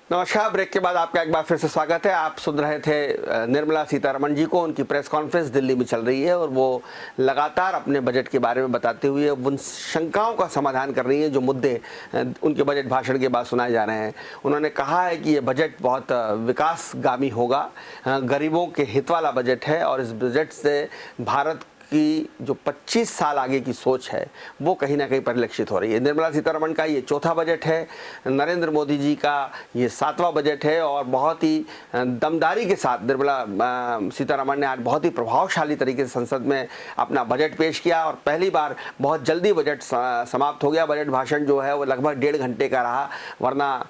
नमस्कार। ब्रेक के बाद आपका एक बार फिर से स्वागत है। आप सुन रहे थे निर्मला सीतारमण जी को। उनकी प्रेस कॉन्फ्रेंस दिल्ली में चल रही है और वो लगातार अपने बजट के बारे में बताते हुए उन शंकाओं का समाधान कर रही है जो मुद्दे उनके बजट भाषण के बाद सुनाए जा रहे हैं। उन्होंने कहा है कि ये बजट बहुत विकासगामी होगा, गरीबों के हित वाला बजट है और इस बजट से भारत की जो 25 साल आगे की सोच है वो कहीं ना कहीं परिलक्षित हो रही है। निर्मला सीतारमण का ये चौथा बजट है, नरेंद्र मोदी जी का ये 7वां बजट है और बहुत ही दमदारी के साथ निर्मला सीतारमण ने आज बहुत ही प्रभावशाली तरीके से संसद में अपना बजट पेश किया और पहली बार बहुत जल्दी बजट समाप्त हो गया। बजट भाषण जो है वो लगभग 1.5 घंटे का रहा, वरना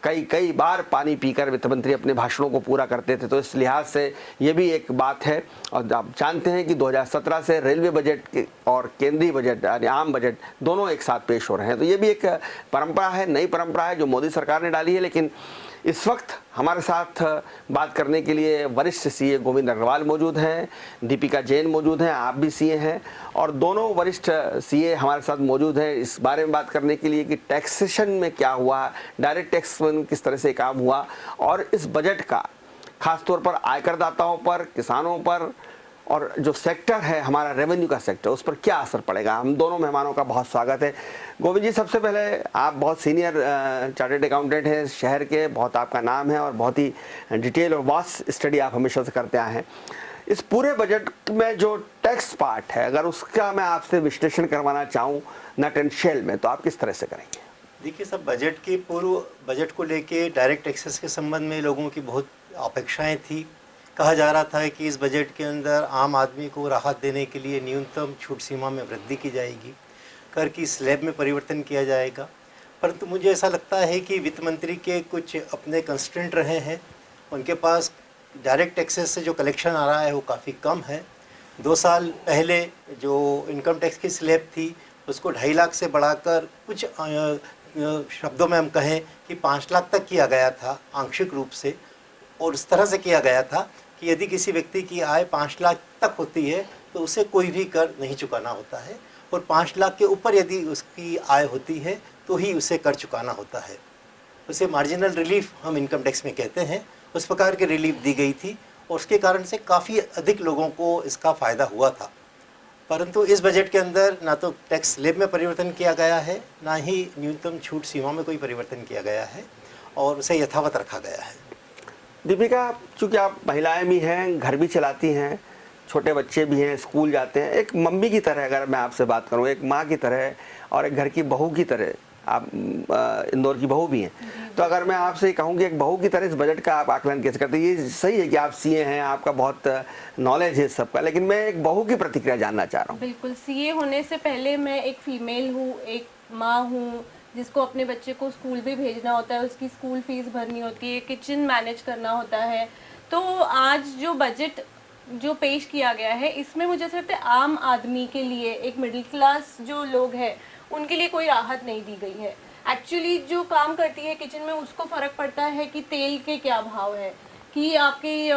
कई बार पानी पीकर वित्त मंत्री अपने भाषणों को पूरा करते थे। तो इस लिहाज से ये भी एक बात है। और आप जानते हैं कि 2017 से रेलवे बजट और केंद्रीय बजट यानी आम बजट दोनों एक साथ पेश हो रहे हैं। तो ये भी एक परंपरा है, नई परंपरा है जो मोदी सरकार ने डाली है। लेकिन इस वक्त हमारे साथ बात करने के लिए वरिष्ठ सीए गोविंद अग्रवाल मौजूद हैं, दीपिका जैन मौजूद हैं, आप भी सीए हैं और दोनों वरिष्ठ सीए हमारे साथ मौजूद हैं इस बारे में बात करने के लिए कि टैक्सेशन में क्या हुआ, डायरेक्ट टैक्स में किस तरह से काम हुआ और इस बजट का खासतौर पर आयकरदाताओं पर, किसानों पर और जो सेक्टर है हमारा रेवेन्यू का सेक्टर, उस पर क्या असर पड़ेगा। हम दोनों मेहमानों का बहुत स्वागत है। गोविंद जी, सबसे पहले आप बहुत सीनियर चार्टर्ड अकाउंटेंट हैं शहर के, बहुत आपका नाम है और बहुत ही डिटेल और वास्ट स्टडी आप हमेशा से करते आए हैं। इस पूरे बजट में जो टैक्स पार्ट है, अगर उसका मैं आपसे विश्लेषण करवाना चाहूँ नट एंड शेल में, तो आप किस तरह से करेंगे? देखिए, सब बजट के पूर्व बजट को लेके डायरेक्ट टैक्सेस के संबंध में लोगों की बहुत अपेक्षाएं थी। कहा जा रहा था कि इस बजट के अंदर आम आदमी को राहत देने के लिए न्यूनतम छूट सीमा में वृद्धि की जाएगी, कर की स्लैब में परिवर्तन किया जाएगा। परंतु मुझे ऐसा लगता है कि वित्त मंत्री के कुछ अपने कंस्ट्रेंट रहे हैं। उनके पास डायरेक्ट टैक्सेस से जो कलेक्शन आ रहा है वो काफ़ी कम है। 2 साल पहले जो इनकम टैक्स की स्लैब थी उसको 2.5 लाख से बढ़ाकर कुछ शब्दों में हम कहें कि 5 लाख तक किया गया था आंशिक रूप से, और इस तरह से किया गया था कि यदि किसी व्यक्ति की आय 5 लाख तक होती है तो उसे कोई भी कर नहीं चुकाना होता है, और 5 लाख के ऊपर यदि उसकी आय होती है तो ही उसे कर चुकाना होता है। उसे मार्जिनल रिलीफ हम इनकम टैक्स में कहते हैं, उस प्रकार की रिलीफ दी गई थी और उसके कारण से काफ़ी अधिक लोगों को इसका फ़ायदा हुआ था। परंतु इस बजट के अंदर ना तो टैक्स स्लैब में परिवर्तन किया गया है, ना ही न्यूनतम छूट सीमा में कोई परिवर्तन किया गया है और उसे यथावत रखा गया है। दीपिका, चूँकि आप महिलाएं भी हैं, घर भी चलाती हैं, छोटे बच्चे भी हैं, स्कूल जाते हैं, एक मम्मी की तरह अगर मैं आपसे बात करूं, एक माँ की तरह और एक घर की बहू की तरह, आप इंदौर की बहू भी हैं, तो अगर मैं आपसे कहूं कि एक बहू की तरह इस बजट का आप आकलन कैसे करते हैं? ये सही है कि आप सीए हैं, आपका बहुत नॉलेज है सबका, लेकिन मैं एक बहू की प्रतिक्रिया जानना चाह रहा हूँ। बिल्कुल, सीए होने से पहले मैं एक फीमेल हूँ, एक माँ हूँ जिसको अपने बच्चे को स्कूल भी भेजना होता है, उसकी स्कूल फीस भरनी होती है, किचन मैनेज करना होता है। तो आज जो बजट जो पेश किया गया है इसमें मुझे ऐसा लगता है आम आदमी के लिए, एक मिडिल क्लास जो लोग हैं उनके लिए कोई राहत नहीं दी गई है। एक्चुअली जो काम करती है किचन में उसको फ़र्क पड़ता है कि तेल के क्या भाव है, कि आपकी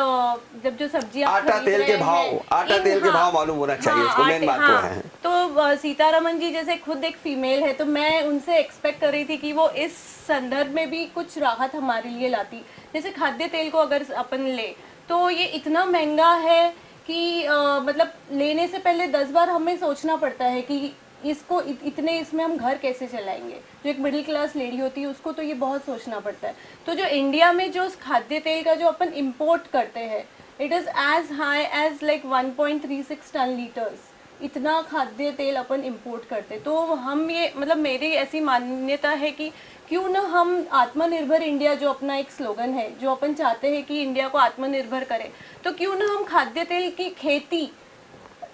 जब जो सब्जियां आटा तेल के भाव मालूम होना चाहिए, इसको मेन बात तो है। तो सीतारमण जी जैसे खुद एक फीमेल है, तो मैं उनसे एक्सपेक्ट कर रही थी कि वो इस संदर्भ में भी कुछ राहत हमारे लिए लाती। जैसे खाद्य तेल को अगर अपन ले तो ये इतना महंगा है कि मतलब लेने से पहले 10 बार हमें सोचना पड़ता है कि इसको इतने इसमें हम घर कैसे चलाएंगे। जो एक मिडिल क्लास लेडी होती है उसको तो ये बहुत सोचना पड़ता है। तो जो इंडिया में जो खाद्य तेल का जो अपन इंपोर्ट करते हैं, it is as high as like 1.36 ton litres, इतना खाद्य तेल अपन इंपोर्ट करते। तो हम ये मतलब मेरी ऐसी मान्यता है कि क्यों ना हम आत्मनिर्भर इंडिया जो अपना एक स्लोगन है, जो अपन चाहते हैं कि इंडिया को आत्मनिर्भर करें, तो क्यों ना हम खाद्य तेल की खेती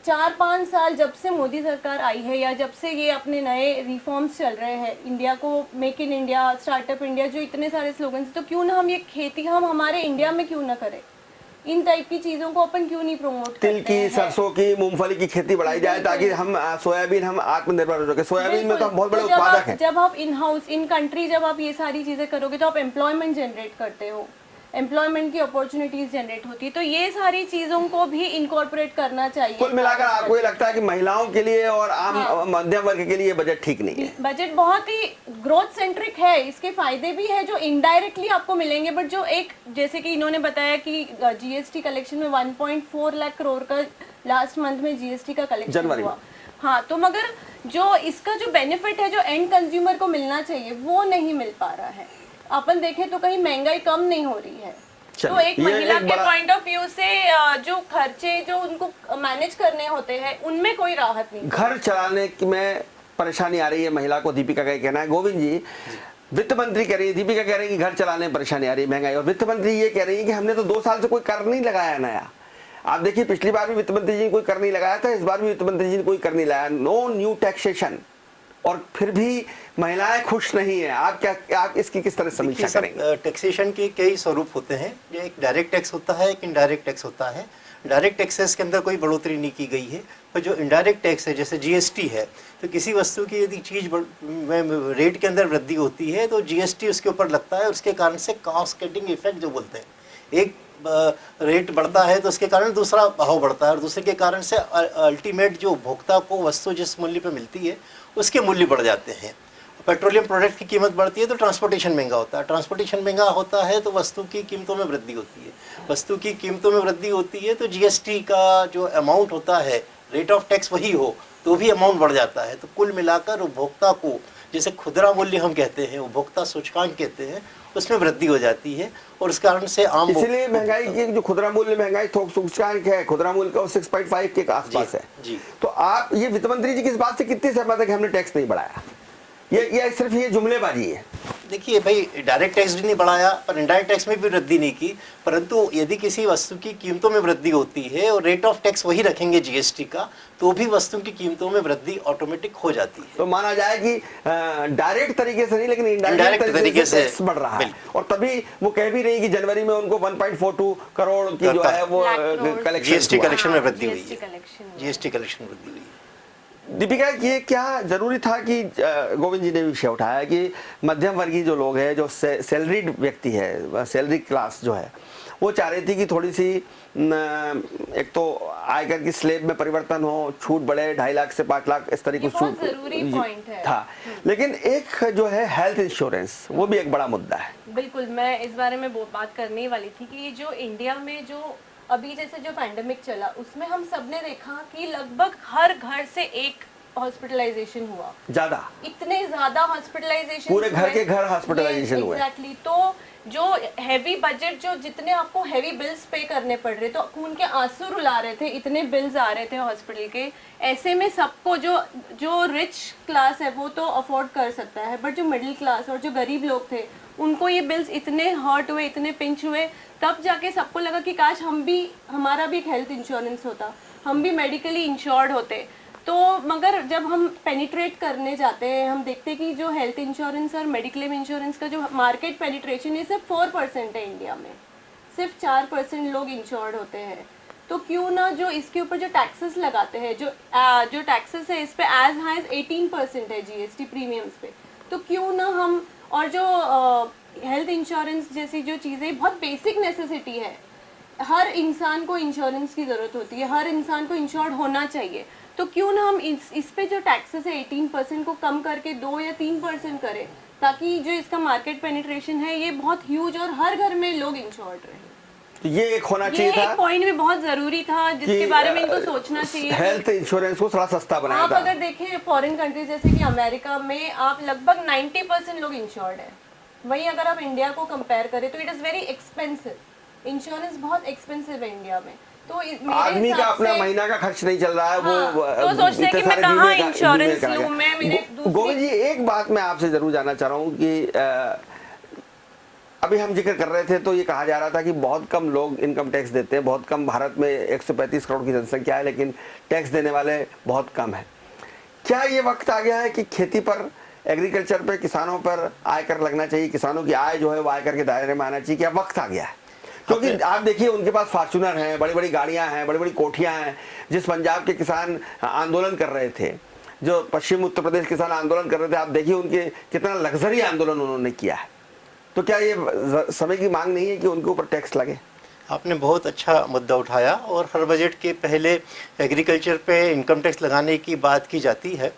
4-5 साल जब से मोदी सरकार आई है या जब से ये अपने नए रिफॉर्म्स चल रहे हैं, इंडिया को make in India, startup India, जो इतने सारे स्लोगन, तो क्यों ना हम ये खेती हम हमारे इंडिया में क्यों ना करें? इन टाइप की चीजों को अपन क्यों नहीं प्रमोट करते हैं? तिल की, सरसों की, मूंगफली की खेती बढ़ाई जाए ताकि हम सोयाबीन हम आत्मनिर्भर हो सके। सोयाबीन में तो हम बहुत बड़े उत्पादक हैं। जब आप इन हाउस इन कंट्री जब आप ये सारी चीजें करोगे तो आप एम्प्लॉयमेंट जनरेट करते हो। एम्प्लॉयमेंट की अपॉर्चुनिटीज जनरेट होती है। तो ये सारी चीज़ों को भी इनकॉर्पोरेट करना चाहिए। कुल मिलाकर आपको ये लगता है कि महिलाओं के लिए और आम मध्यम वर्ग के लिए ये बजट ठीक नहीं है? बजट बहुत ही ग्रोथ सेंट्रिक है, इसके फायदे भी है जो इनडायरेक्टली आपको मिलेंगे, बट जो एक जैसे कि इन्होंने बताया कि जीएसटी कलेक्शन में 1.4 लाख करोड़ का लास्ट मंथ में जीएसटी का कलेक्शन जनवरी हुआ। हाँ, तो मगर जो इसका जो बेनिफिट है जो एंड कंज्यूमर को मिलना चाहिए वो नहीं मिल पा रहा है। अपन देखें तो कहीं महंगाई कम नहीं हो रही है। तो एक महिला के पॉइंट ऑफ व्यू से जो खर्चे जो उनको मैनेज करने होते हैं उनमें कोई राहत नहीं। घर चलाने में परेशानी आ रही है महिला को, दीपिका का कहना है। गोविंद जी, वित्त मंत्री कह रही है, दीपिका कह रही है कि घर चलाने में परेशानी आ रही है महंगाई, और वित्त मंत्री ये कह रही है कि हमने तो 2 साल से कोई कर नहीं लगाया नया। आप देखिए पिछली बार भी वित्त मंत्री जी ने कोई कर नहीं लगाया था, इस बार भी वित्त मंत्री जी ने कोई कर नहीं लगाया, नो न्यू टैक्सेशन, और फिर भी महिलाएं खुश नहीं है। आप इसकी किस तरह समीक्षा करेंगे? टैक्सेशन के कई स्वरूप होते हैं। एक डायरेक्ट टैक्स होता है, एक इनडायरेक्ट टैक्स होता है। डायरेक्ट टैक्सेस के अंदर कोई बढ़ोतरी नहीं की गई है, पर जो इनडायरेक्ट टैक्स है जैसे जीएसटी है, तो किसी वस्तु की यदि चीज़ में रेट के अंदर वृद्धि होती है तो जीएसटी उसके ऊपर लगता है, और उसके कारण से कास्केडिंग इफेक्ट जो बोलते हैं, एक रेट बढ़ता है तो उसके कारण दूसरा भाव बढ़ता है, और दूसरे के कारण से अल्टीमेट जो उपभोक्ता को वस्तु जिस मूल्य पे मिलती है उसके मूल्य बढ़ जाते हैं। पेट्रोलियम प्रोडक्ट की कीमत बढ़ती है तो ट्रांसपोर्टेशन महंगा होता है, ट्रांसपोर्टेशन महंगा होता है तो वस्तु की कीमतों में वृद्धि होती है, वस्तु की कीमतों में वृद्धि होती है तो जीएसटी का जो अमाउंट होता है, रेट ऑफ टैक्स वही हो तो भी अमाउंट बढ़ जाता है। तो कुल मिलाकर उपभोक्ता को, जैसे खुदरा मूल्य हम कहते हैं, उपभोक्ता सूचकांक कहते हैं, उसमें वृद्धि हो जाती है, और उस कारण से आम इसलिए महंगाई की जो खुदरा मूल्य महंगाई थोक सूचकांक है खुदरा मूल्य का, वो 6.5 के आसपास है जी। तो आप ये वित्त मंत्री जी किस बात से कितनी सहमत है कि हमने टैक्स नहीं बढ़ाया? ये सिर्फ ये जुमलेबाजी है। देखिए भाई, डायरेक्ट टैक्स भी नहीं बढ़ाया पर इनडायरेक्ट टैक्स में भी वृद्धि नहीं की, परंतु यदि किसी वस्तु की कीमतों में वृद्धि होती है और रेट ऑफ टैक्स वही रखेंगे जीएसटी का, तो भी वस्तु की कीमतों में वृद्धि ऑटोमेटिक हो जाती है। तो माना जाए कि डायरेक्ट तरीके से नहीं लेकिन इनडायरेक्ट तरीके से टैक्स बढ़ रहा है, और तभी वो कह भी रही कि जनवरी में उनको 1.42 करोड़ की जो है वो कलेक्शन, जीएसटी कलेक्शन में वृद्धि हुई जीएसटी है, कलेक्शन जीएसटी कलेक्शन वृद्धि हुई है। दीपिका, ये क्या जरूरी था कि गोविंद जी ने विषय उठाया कि मध्यम वर्गीय जो लोग हैं, जो सैलरीड व्यक्ति है, सैलरी क्लास जो है, वो चाह रही थी कि थोड़ी सी एक तो आयकर की स्लेब में परिवर्तन हो, छूट बढ़े 2.5 लाख से 5 लाख, इस तरीके बहुत जरूरी पॉइंट है था। लेकिन एक जो है हेल्थ इंश्योरेंस, वो भी एक बड़ा मुद्दा है। बिल्कुल, मैं इस बारे में बात करने ही वाली थी कि जो इंडिया में जो अभी जैसे जो पैंडेमिक चला उसमें हम सबने देखा कि लगभग हर घर से एक हॉस्पिटलाइजेशन हुआ, इतने ज्यादा हॉस्पिटलाइजेशन, पूरे घर के घर हॉस्पिटलाइजेशन हुए। एग्जैक्टली। तो जो हैवी बजट, जो जितने आपको हैवी बिल्स पे करने पड़ रहे, तो खून के आंसू रुला रहे थे, इतने बिल्स आ रहे थे हॉस्पिटल के। ऐसे में सबको जो रिच क्लास है वो तो अफोर्ड कर सकता है, बट जो मिडिल क्लास और जो गरीब लोग थे उनको ये बिल्स इतने हर्ट हुए, इतने पिंच हुए, तब जाके सबको लगा कि काश हमारा भी एक हेल्थ इंश्योरेंस होता, हम भी मेडिकली इंश्योर्ड होते। तो मगर जब हम पेनिट्रेट करने जाते हैं, हम देखते हैं कि जो हेल्थ इंश्योरेंस और मेडिक्लेम इंश्योरेंस का जो मार्केट पेनिट्रेशन है सिर्फ 4% है इंडिया में, सिर्फ 4% लोग इंश्योर्ड होते हैं। तो क्यों ना जो इसके ऊपर जो टैक्सेस लगाते हैं, जो टैक्सेस है इस पे एज हाई एज 18% है जीएसटी प्रीमियम्स पे, तो क्यों ना हम, और जो हेल्थ इंश्योरेंस जैसी जो चीज़ें बहुत बेसिक नेसेसिटी है, हर इंसान को इंश्योरेंस की ज़रूरत होती है, हर इंसान को इंश्योर्ड होना चाहिए, तो क्यों ना हम इस पे जो टैक्सेस है 18% को कम करके 2 या 3% करें, ताकि जो इसका मार्केट पेनिट्रेशन है ये बहुत ह्यूज और हर घर में लोग इंश्योर्ड रहे। तो ये एक होना चाहिए था, एक पॉइंट में बहुत जरूरी था जिसके बारे में इनको सोचना चाहिए। हेल्थ इंश्योरेंस को थोड़ा सस्ता बनाया आप था। अगर देखें फॉरेन कंट्रीज जैसे कि अमेरिका में आप लगभग 90% लोग इंश्योर्ड है, वहीं अगर आप इंडिया को कंपेयर करें तो it is very expensive, insurance बहुत एक्सपेंसिव है इंडिया में। तो आदमी का अपना महीना का खर्च नहीं चल रहा है, हाँ, वो तो सोचते हैं कि मैं कहाँ इंश्योरेंस लूं, मैं मेरे गोविंद जी, एक बात मैं आपसे जरूर जानना चाह रहा हूँ कि अभी हम जिक्र कर रहे थे तो ये कहा जा रहा था कि बहुत कम लोग इनकम टैक्स देते हैं, बहुत कम, भारत में 135 करोड़ की जनसंख्या है लेकिन टैक्स देने वाले बहुत कम है। क्या ये वक्त आ गया है कि खेती पर, एग्रीकल्चर पे, किसानों पर आयकर लगना चाहिए, किसानों की आय जो है वो आयकर के दायरे में आना चाहिए? क्या वक्त आ गया है? क्योंकि आप देखिए उनके पास फॉर्च्यूनर हैं, बड़ी बड़ी गाड़ियां हैं, बड़ी बड़ी कोठियां हैं। जिस पंजाब के किसान आंदोलन कर रहे थे, जो पश्चिम उत्तर प्रदेश किसान आंदोलन कर रहे थे, आप देखिए उनके कितना लग्जरी आंदोलन उन्होंने किया है। तो क्या ये समय की मांग नहीं है कि उनके ऊपर टैक्स लगे? आपने बहुत अच्छा मुद्दा उठाया, और हर बजट के पहले एग्रीकल्चर पे इनकम टैक्स लगाने की बात की जाती है,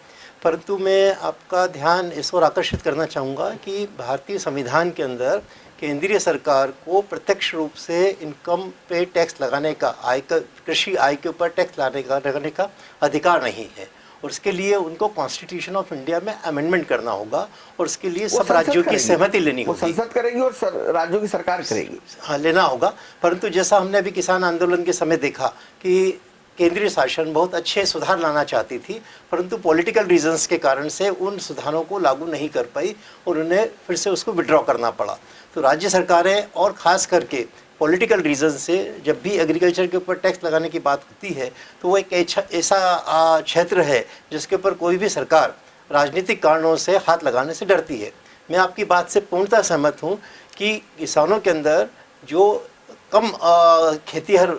परंतु मैं आपका ध्यान इस ओर आकर्षित करना चाहूँगा कि भारतीय संविधान के अंदर केंद्रीय सरकार को प्रत्यक्ष रूप से इनकम पे टैक्स लगाने का, आयकर, कृषि आय के ऊपर टैक्स लगाने का अधिकार नहीं है, और उसके लिए उनको कॉन्स्टिट्यूशन ऑफ इंडिया में अमेंडमेंट करना होगा, और उसके लिए सब राज्यों की सहमति लेनी होगी। वो संसद करेगी और राज्यों की सरकार करेगी। हाँ, लेना होगा। परंतु जैसा हमने अभी किसान आंदोलन के समय देखा कि केंद्रीय शासन बहुत अच्छे सुधार लाना चाहती थी, परंतु पॉलिटिकल रीजंस के कारण से उन सुधारों को लागू नहीं कर पाई और उन्हें फिर से उसको विड्रॉ करना पड़ा। तो राज्य सरकारें और ख़ास करके पॉलिटिकल रीजन से जब भी एग्रीकल्चर के ऊपर टैक्स लगाने की बात होती है, तो वो एक ऐसा क्षेत्र है जिसके ऊपर कोई भी सरकार राजनीतिक कारणों से हाथ लगाने से डरती है। मैं आपकी बात से पूर्णतः सहमत हूँ कि किसानों के अंदर जो कम खेतीहर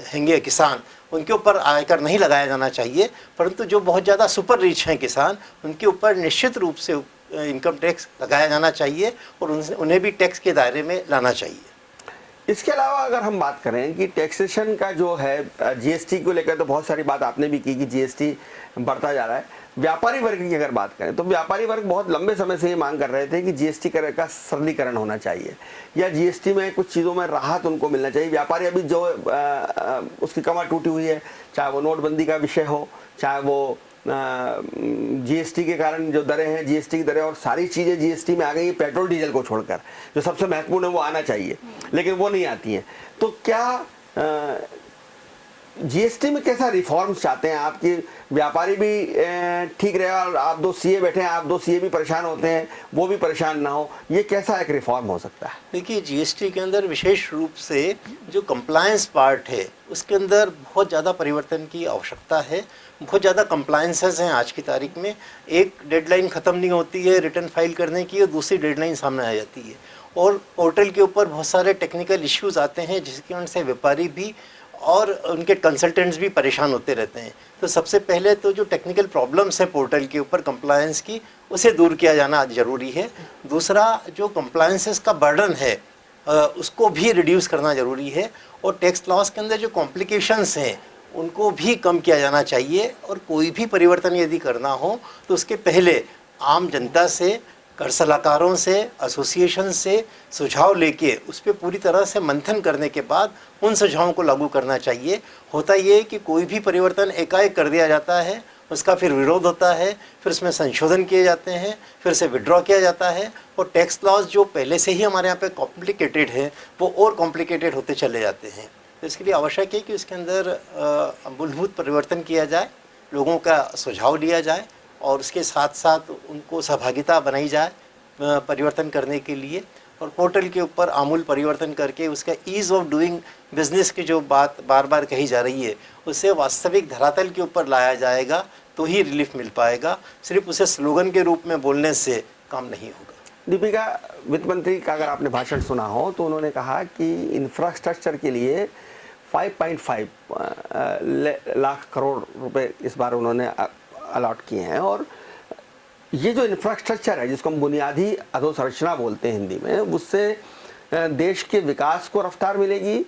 हैंगे किसान, उनके ऊपर आयकर नहीं लगाया जाना चाहिए, परंतु जो बहुत ज़्यादा सुपर रिच हैं किसान, उनके ऊपर निश्चित रूप से इनकम टैक्स लगाया जाना चाहिए और उन्हें भी टैक्स के दायरे में लाना चाहिए। इसके अलावा अगर हम बात करें कि टैक्सेशन का जो है जीएसटी को लेकर, तो बहुत सारी बात आपने भी की कि जीएसटी बढ़ता जा रहा है। व्यापारी वर्ग की अगर बात करें तो व्यापारी वर्ग बहुत लंबे समय से ये मांग कर रहे थे कि जीएसटी का सरलीकरण होना चाहिए या जीएसटी में कुछ चीज़ों में राहत उनको मिलना चाहिए। व्यापारी अभी जो उसकी कमर टूटी हुई है, चाहे वो नोटबंदी का विषय हो, चाहे वो जीएसटी के कारण जो दरें हैं, जीएसटी की दरें और सारी चीज़ें जीएसटी में आ गई, पेट्रोल डीजल को छोड़कर जो सबसे महत्वपूर्ण है वो आना चाहिए, लेकिन वो नहीं आती हैं। तो क्या जीएसटी में कैसा रिफॉर्म्स चाहते हैं आप कि व्यापारी भी ठीक रहे और आप दो सीए बैठे हैं, आप दो सीए भी परेशान होते हैं, वो भी परेशान ना हो, ये कैसा एक रिफॉर्म हो सकता है? देखिए, जीएसटी के अंदर विशेष रूप से जो कंप्लायंस पार्ट है उसके अंदर बहुत ज़्यादा परिवर्तन की आवश्यकता है। बहुत ज़्यादा कंप्लायंसेस हैं आज की तारीख में। एक डेडलाइन ख़त्म नहीं होती है रिटर्न फाइल करने की और दूसरी डेडलाइन सामने आ जाती है, और पोर्टल के ऊपर बहुत सारे टेक्निकल इश्यूज़ आते हैं जिसकी वजह से व्यापारी भी और उनके कंसल्टेंट्स भी परेशान होते रहते हैं। तो सबसे पहले तो जो टेक्निकल प्रॉब्लम्स है पोर्टल के ऊपर कंप्लायंस की, उसे दूर किया जाना ज़रूरी है। दूसरा, जो कंप्लायंसेस का बर्डन है उसको भी रिड्यूस करना ज़रूरी है, और टैक्स लॉस के अंदर जो कॉम्प्लिकेशंस हैं उनको भी कम किया जाना चाहिए। और कोई भी परिवर्तन यदि करना हो तो उसके पहले आम जनता से, कर सलाहकारों से, एसोसिएशन से सुझाव लेके उस पर पूरी तरह से मंथन करने के बाद उन सुझावों को लागू करना चाहिए। होता ये है कि कोई भी परिवर्तन एकाएक कर दिया जाता है, उसका फिर विरोध होता है, फिर उसमें संशोधन किए जाते हैं, फिर से विड्रॉ किया जाता है, और टैक्स लॉज जो पहले से ही हमारे यहाँ पे कॉम्प्लिकेटेड है वो और कॉम्प्लिकेटेड होते चले जाते हैं। तो इसके लिए आवश्यक है कि उसके अंदर मूलभूत परिवर्तन किया जाए, लोगों का सुझाव लिया जाए और उसके साथ साथ उनको सहभागिता बनाई जाए परिवर्तन करने के लिए, और पोर्टल के ऊपर आमूल परिवर्तन करके उसका ईज़ ऑफ डूइंग बिजनेस की जो बात बार बार कही जा रही है उसे वास्तविक धरातल के ऊपर लाया जाएगा तो ही रिलीफ मिल पाएगा। सिर्फ उसे स्लोगन के रूप में बोलने से काम नहीं होगा। दीपिका, वित्त मंत्री का अगर आपने भाषण सुना हो तो उन्होंने कहा कि इंफ्रास्ट्रक्चर के लिए 5.5 लाख करोड़ रुपए इस बार उन्होंने अलॉट किए हैं, और ये जो इंफ्रास्ट्रक्चर है जिसको हम बुनियादी अधोसंरचना बोलते हैं हिंदी में, उससे देश के विकास को रफ्तार मिलेगी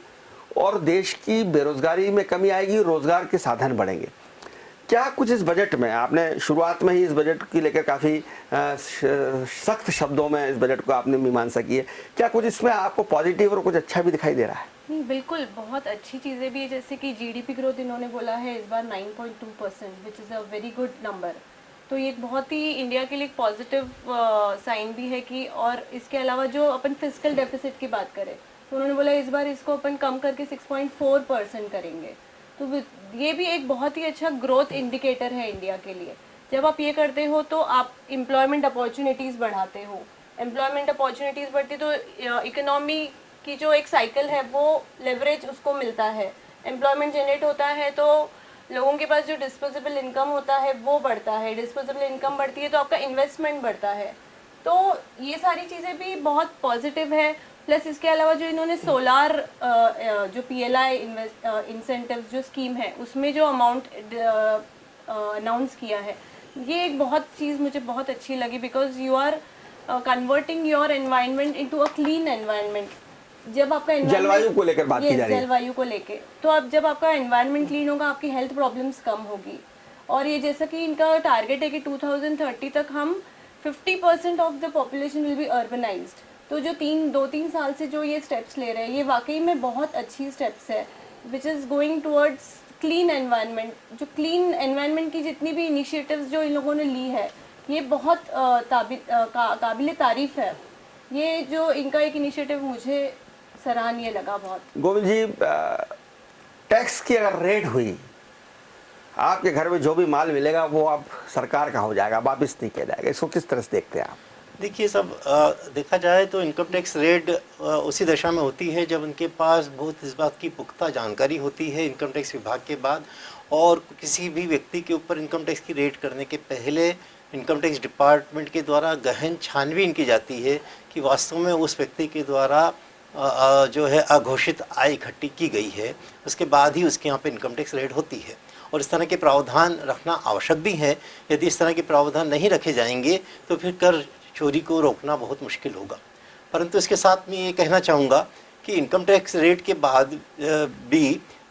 और देश की बेरोजगारी में कमी आएगी, रोजगार के साधन बढ़ेंगे। क्या कुछ इस बजट में, आपने शुरुआत में ही इस बजट की लेकर काफ़ी सख्त शब्दों में इस बजट को आपने मीमांसा की है, क्या कुछ इसमें आपको पॉजिटिव और कुछ अच्छा भी दिखाई दे रहा है? नहीं, बिल्कुल बहुत अच्छी चीज़ें भी है, जैसे कि जीडीपी ग्रोथ इन्होंने बोला है इस बार 9.2%, which is a very good number. तो ये एक बहुत ही इंडिया के लिए एक पॉजिटिव साइन भी है कि, और इसके अलावा जो अपन फिजिकल डेफिसिट की बात करें तो उन्होंने बोला इस बार इसको अपन कम करके 6.4% करेंगे। तो ये भी एक बहुत ही अच्छा ग्रोथ इंडिकेटर है इंडिया के लिए। जब आप ये करते हो तो आप एम्प्लॉयमेंट अपॉर्चुनिटीज़ बढ़ाते हो, एम्प्लॉयमेंट अपॉर्चुनिटीज़ बढ़ती तो इकोनॉमी की जो एक साइकिल है वो लेवरेज उसको मिलता है, एम्प्लॉयमेंट जनरेट होता है तो लोगों के पास जो डिस्पोजेबल इनकम होता है वो बढ़ता है, डिस्पोजेबल इनकम बढ़ती है तो आपका इन्वेस्टमेंट बढ़ता है। तो ये सारी चीज़ें भी बहुत पॉजिटिव है। प्लस इसके अलावा जो इन्होंने सोलार जो PLI इंसेंटिव जो स्कीम है उसमें जो अमाउंट अनाउंस किया है, ये एक बहुत चीज़ मुझे बहुत अच्छी लगी, because you are converting your environment into a clean environment. जब आपका जलवायु को लेकर बात की जा रही है। जलवायु को लेके, तो अब जब आपका एनवायरनमेंट क्लीन होगा आपकी हेल्थ प्रॉब्लम्स कम होगी। और ये जैसा कि इनका टारगेट है कि 2030 तक हम 50% of the population will be urbanised. तो जो 2-3 साल से जो ये स्टेप्स ले रहे हैं ये वाकई में बहुत अच्छी स्टेप्स है, which is going towards clean environment. जो क्लीन एनवायरनमेंट की जितनी भी इनिशिएटिव्स जो इन लोगों ने ली है ये बहुत काबिल तारीफ है। ये जो इनका एक इनिशिएटिव मुझे सराहनीय लगा बहुत। गोविंद जी, टैक्स की अगर रेट हुई, आपके घर में जो भी माल मिलेगा वो अब सरकार का हो जाएगा, वापिस नहीं किया जाएगा, इसको किस तरह से देखते हैं आप? देखिए सब देखा जाए तो इनकम टैक्स रेट उसी दशा में होती है जब उनके पास बहुत इस बात की पुख्ता जानकारी होती है इनकम टैक्स विभाग के बाद, और किसी भी व्यक्ति के ऊपर इनकम टैक्स की रेट करने के पहले इनकम टैक्स डिपार्टमेंट के द्वारा गहन छानबीन की जाती है कि वास्तव में उस व्यक्ति के द्वारा जो है अघोषित आय इकट्ठी की गई है, उसके बाद ही उसके यहाँ पे इनकम टैक्स रेट होती है। और इस तरह के प्रावधान रखना आवश्यक भी है। यदि इस तरह के प्रावधान नहीं रखे जाएंगे तो फिर कर चोरी को रोकना बहुत मुश्किल होगा। परंतु इसके साथ मैं ये कहना चाहूँगा कि इनकम टैक्स रेट के बाद भी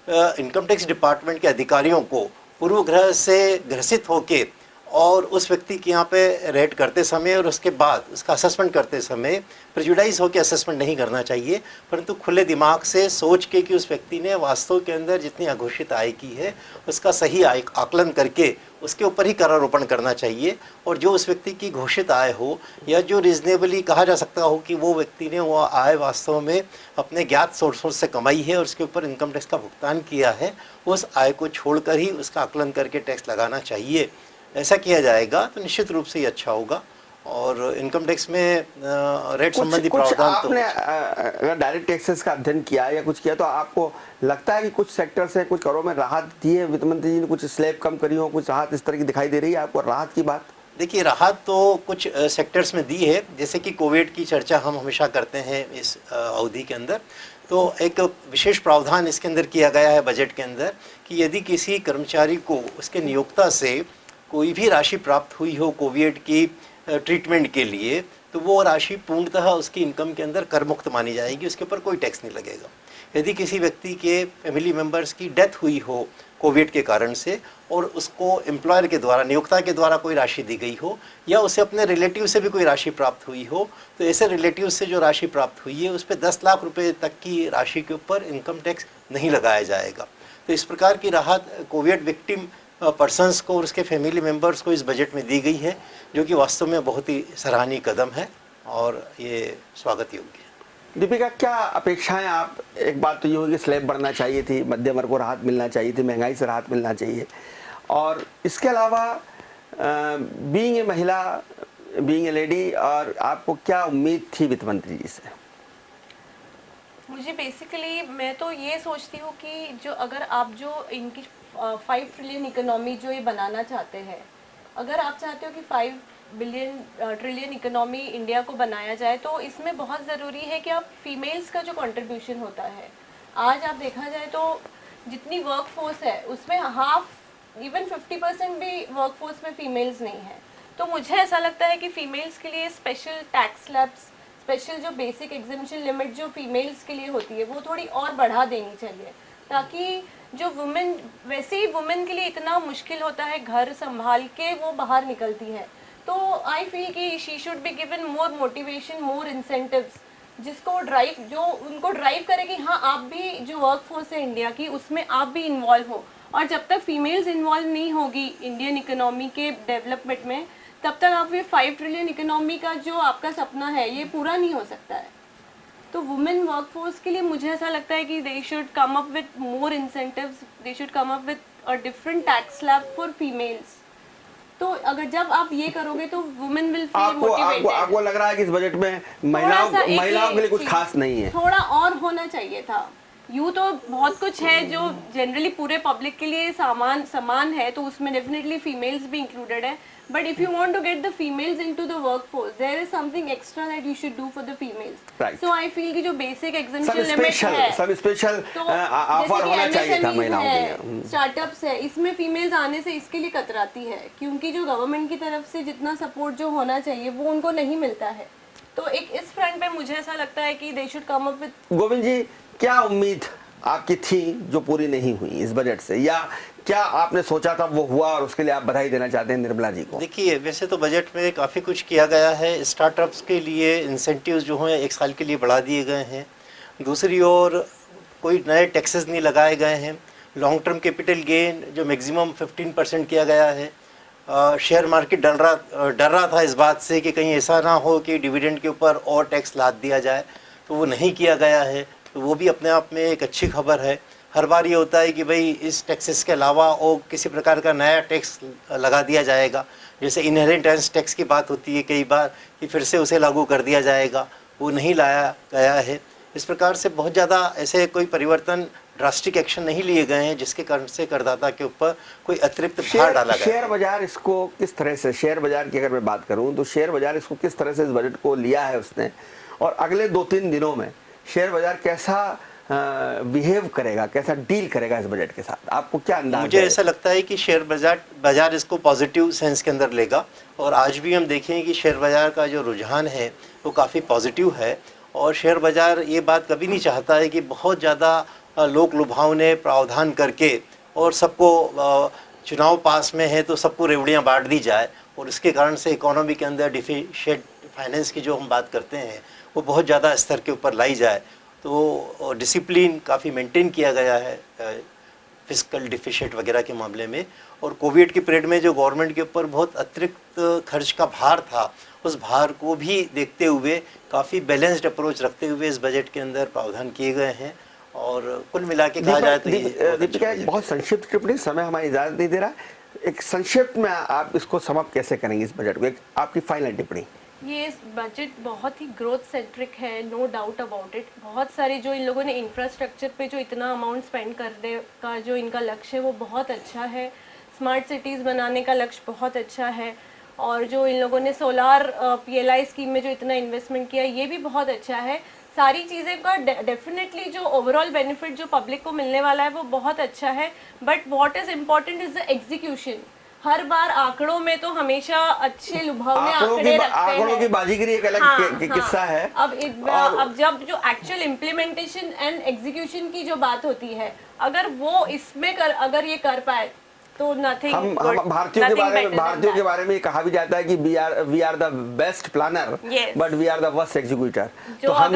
इनकम टैक्स डिपार्टमेंट के अधिकारियों को पूर्वग्रह से ग्रसित होकर और उस व्यक्ति के यहाँ पे रेट करते समय और उसके बाद उसका असेसमेंट करते समय प्रेजुडाइज होकर असेसमेंट नहीं करना चाहिए, परंतु खुले दिमाग से सोच के कि उस व्यक्ति ने वास्तव के अंदर जितनी अघोषित आय की है उसका सही आय आकलन करके उसके ऊपर ही करारोपण करना चाहिए। और जो उस व्यक्ति की घोषित आय हो या जो रीजनेबली कहा जा सकता हो कि वो व्यक्ति ने वो आय वास्तव में अपने ज्ञात सोर्सों से कमाई है और उसके ऊपर इनकम टैक्स का भुगतान किया है, उस आय को छोड़कर ही उसका आकलन करके टैक्स लगाना चाहिए। ऐसा किया जाएगा तो निश्चित रूप से ही अच्छा होगा। और इनकम टैक्स में रेट संबंधी प्रावधान तो आपने अगर डायरेक्ट टैक्सेस का अध्ययन किया या कुछ किया तो आपको लगता है कि कुछ सेक्टर से कुछ करों में राहत दी है वित्त मंत्री जी ने, कुछ स्लैब कम करी हो, कुछ राहत इस तरह की दिखाई दे रही है आपको राहत की बात? देखिए राहत तो कुछ सेक्टर्स में दी है, जैसे कि कोविड की चर्चा हम हमेशा करते हैं इस अवधि के अंदर, तो एक विशेष प्रावधान इसके अंदर किया गया है बजट के अंदर कि यदि किसी कर्मचारी को उसके नियोक्ता से कोई भी राशि प्राप्त हुई हो कोविड की ट्रीटमेंट के लिए, तो वो राशि पूर्णतः उसकी इनकम के अंदर कर मुक्त मानी जाएगी, उसके ऊपर कोई टैक्स नहीं लगेगा। यदि किसी व्यक्ति के फैमिली मेम्बर्स की डेथ हुई हो कोविड के कारण से और उसको एम्प्लॉयर के द्वारा नियोक्ता के द्वारा कोई राशि दी गई हो या उसे अपने रिलेटिव से भी कोई राशि प्राप्त हुई हो, तो ऐसे रिलेटिव से जो राशि प्राप्त हुई है उस पर 10 लाख रुपए तक की राशि के ऊपर इनकम टैक्स नहीं लगाया जाएगा। तो इस प्रकार की राहत कोविड विक्टिम पर्सन्स को और उसके फैमिली मेम्बर्स को इस बजट में दी गई है, जो कि वास्तव में बहुत ही सराहनीय कदम है और ये स्वागत योग्य है। दीपिका, क्या अपेक्षाएं आप, एक बात तो ये होगी स्लैब बढ़ना चाहिए थी, मध्यम वर्ग को राहत मिलना चाहिए थी, महंगाई से राहत मिलना चाहिए, और इसके अलावा बीइंग ए महिला, बीइंग ए लेडी, और आपको क्या उम्मीद थी वित्त मंत्री जी से? मुझे बेसिकली मैं तो ये सोचती हूँ कि जो अगर आप जो इनकी 5 ट्रिलियन इकोनॉमी जो ये बनाना चाहते हैं, अगर आप चाहते हो कि 5 ट्रिलियन इकोनॉमी इंडिया को बनाया जाए तो इसमें बहुत ज़रूरी है कि आप फीमेल्स का जो कंट्रीब्यूशन होता है, आज आप देखा जाए तो जितनी वर्क फोर्स है उसमें हाफ इवन 50% भी वर्क फोर्स में फीमेल्स नहीं है। तो मुझे ऐसा लगता है कि फीमेल्स के लिए स्पेशल टैक्स स्लैब्स, स्पेशल जो बेसिक एग्जेम्पशन लिमिट जो फीमेल्स के लिए होती है वो थोड़ी और बढ़ा देनी चाहिए, ताकि जो वुमेन, वैसे ही वुमेन के लिए इतना मुश्किल होता है घर संभाल के वो बाहर निकलती है, तो आई फील कि she should be given more motivation, more incentives, जिसको ड्राइव, जो उनको ड्राइव करे कि हाँ आप भी जो वर्क फोर्स है इंडिया की उसमें आप भी इन्वॉल्व हो। और जब तक फीमेल्स इन्वॉल्व नहीं होगी इंडियन इकोनॉमी के डेवलपमेंट में, तब तक आप ये 5 ट्रिलियन इकोनॉमी का जो आपका सपना है ये पूरा नहीं हो सकता है। तो वुमेन वर्कफोर्स के लिए मुझे ऐसा लगता है कि they should come up with more incentives, they should come up with a different tax slab for females. तो अगर जब आप ये करोगे तो वुमेन विल फील मोटिवेटेड। आपको लग रहा है कि इस बजट में महिलाओं के लिए कुछ खास नहीं है? थोड़ा और होना चाहिए था। यूँ तो बहुत कुछ है जो जनरली पूरे पब्लिक के लिए समान है, तो उसमें डेफिनेटली फीमेल्स भी इंक्लूडेड है, But if you want to get the females into the workforce, there is something extra that you should do for the females. Right. So I feel कि जो basic सब exemption limit स्पेशल है, सब special तो offer होना चाहिए था महिलाओं के लिए। स्टार्टअप्स है, इसमें फीमेल्स आने से इसके लिए कतराती है, क्योंकि जो गवर्नमेंट की तरफ से जितना सपोर्ट जो होना चाहिए वो उनको नहीं मिलता है। तो एक इस फ्रंट पे मुझे ऐसा लगता है कि they should come up with. Govind ji, क्या उम्मीद आपकी थी जो पूरी नहीं हुई इस बजट से, या क्या आपने सोचा था वो हुआ और उसके लिए आप बधाई देना चाहते हैं निर्मला जी को? देखिए, वैसे तो बजट में काफ़ी कुछ किया गया है। स्टार्टअप्स के लिए इंसेंटिव्स जो हैं 1 साल के लिए बढ़ा दिए गए हैं। दूसरी ओर कोई नए टैक्सेस नहीं लगाए गए हैं। लॉन्ग टर्म कैपिटल गेन जो मैक्सिमम 15% किया गया है। शेयर मार्केट डर रहा था इस बात से कि कहीं ऐसा ना हो कि डिविडेंड के ऊपर और टैक्स लाद दिया जाए, तो वो नहीं किया गया है। तो वो भी अपने आप में एक अच्छी खबर है। हर बार ये होता है कि भाई इस टैक्सेस के अलावा और किसी प्रकार का नया टैक्स लगा दिया जाएगा। जैसे इनहेरिटेंस टैक्स की बात होती है कई बार कि फिर से उसे लागू कर दिया जाएगा, वो नहीं लाया गया है। इस प्रकार से बहुत ज़्यादा ऐसे कोई परिवर्तन, ड्रास्टिक एक्शन नहीं लिए गए हैं जिसके कारण से करदाता के ऊपर कोई अतिरिक्त भार डाला गया। शेयर बाजार इसको किस तरह से, शेयर बाजार की अगर मैं बात करूं तो शेयर बाजार इसको किस तरह से इस बजट को लिया है उसने, और अगले 2-3 दिनों में शेयर बाजार कैसा बिहेव करेगा, कैसा डील करेगा इस बजट के साथ, आपको क्या अंदाज मुझे है? ऐसा लगता है कि शेयर बाजार इसको पॉजिटिव सेंस के अंदर लेगा। और आज भी हम देखें कि शेयर बाजार का जो रुझान है वो काफ़ी पॉजिटिव है। और शेयर बाजार ये बात कभी नहीं चाहता है कि बहुत ज़्यादा लोक लुभावने प्रावधान करके और सबको चुनाव पास में है तो सबको रेवड़ियाँ बांट दी जाए, और इसके कारण से इकोनॉमी के अंदर डिफिशिएंट फाइनेंस की जो हम बात करते हैं वो बहुत ज़्यादा स्तर के ऊपर लाई जाए। तो डिसिप्लिन काफ़ी मेंटेन किया गया है फिस्कल डिफिशिएंट वगैरह के मामले में। और कोविड के पीरियड में जो गवर्नमेंट के ऊपर बहुत अतिरिक्त खर्च का भार था, उस भार को भी देखते हुए काफ़ी बैलेंस्ड अप्रोच रखते हुए इस बजट के अंदर प्रावधान किए गए हैं। और कुल मिला के कहा जाए तो दीपिका, एक बहुत संक्षिप्त टिप्पणी, समय हमारी इजाज़त नहीं दे रहा, एक संक्षिप्त में आप इसको समाप्त कैसे करेंगे इस बजट को, एक आपकी फाइनल टिप्पणी? ये बजट बहुत ही ग्रोथ सेंट्रिक है, नो डाउट अबाउट इट। बहुत सारे जो इन लोगों ने इंफ्रास्ट्रक्चर पे जो इतना अमाउंट स्पेंड करने का जो इनका लक्ष्य है वो बहुत अच्छा है। स्मार्ट सिटीज़ बनाने का लक्ष्य बहुत अच्छा है। और जो इन लोगों ने सोलार PLI स्कीम में जो इतना इन्वेस्टमेंट किया ये भी बहुत अच्छा है। सारी चीज़ें का डेफिनेटली जो ओवरऑल बेनिफिट जो पब्लिक को मिलने वाला है वो बहुत अच्छा है। But what is important is the execution. हर बार आंकड़ों में तो हमेशा अच्छे लुभावने आंकड़े रखते हैं। आंकड़ों की बाजीगरी एक अलग किस्सा है। अब जब जो एक्चुअल इम्प्लीमेंटेशन एंड एग्जीक्यूशन की जो बात होती है, अगर वो इसमें अगर ये कर पाए तो नथिंग। हम भारतीयों के बारे में कहा भी जाता है कि we are the best planner but we are the worst executor. तो हम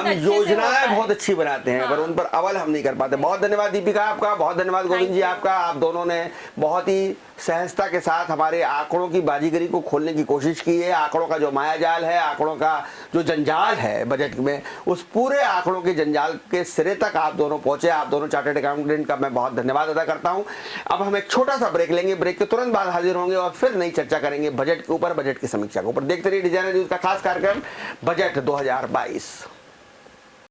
योजनाएं बहुत अच्छी बनाते हैं पर उन पर अमल हम नहीं कर पाते। बहुत धन्यवाद दीपिका आपका, बहुत धन्यवाद गोविंद जी आपका। आप दोनों ने बहुत ही सहजता के साथ हमारे आंकड़ों की बाजीगरी को खोलने की कोशिश की है। आंकड़ों का जो मायाजाल है, आंकड़ों का जो जंजाल है बजट में, उस पूरे आंकड़ों के जंजाल के सिरे तक आप दोनों पहुंचे। आप दोनों चार्टर्ड अकाउंटेंट का मैं बहुत धन्यवाद अदा करता हूं। अब हम एक छोटा सा ब्रेक लेंगे, ब्रेक के तुरंत बाद हाजिर होंगे और फिर नई चर्चा करेंगे बजट के ऊपर, बजट की समीक्षा के ऊपर। देखते रहिए डिजाइनर न्यूज का खास कार्यक्रम बजट 2022।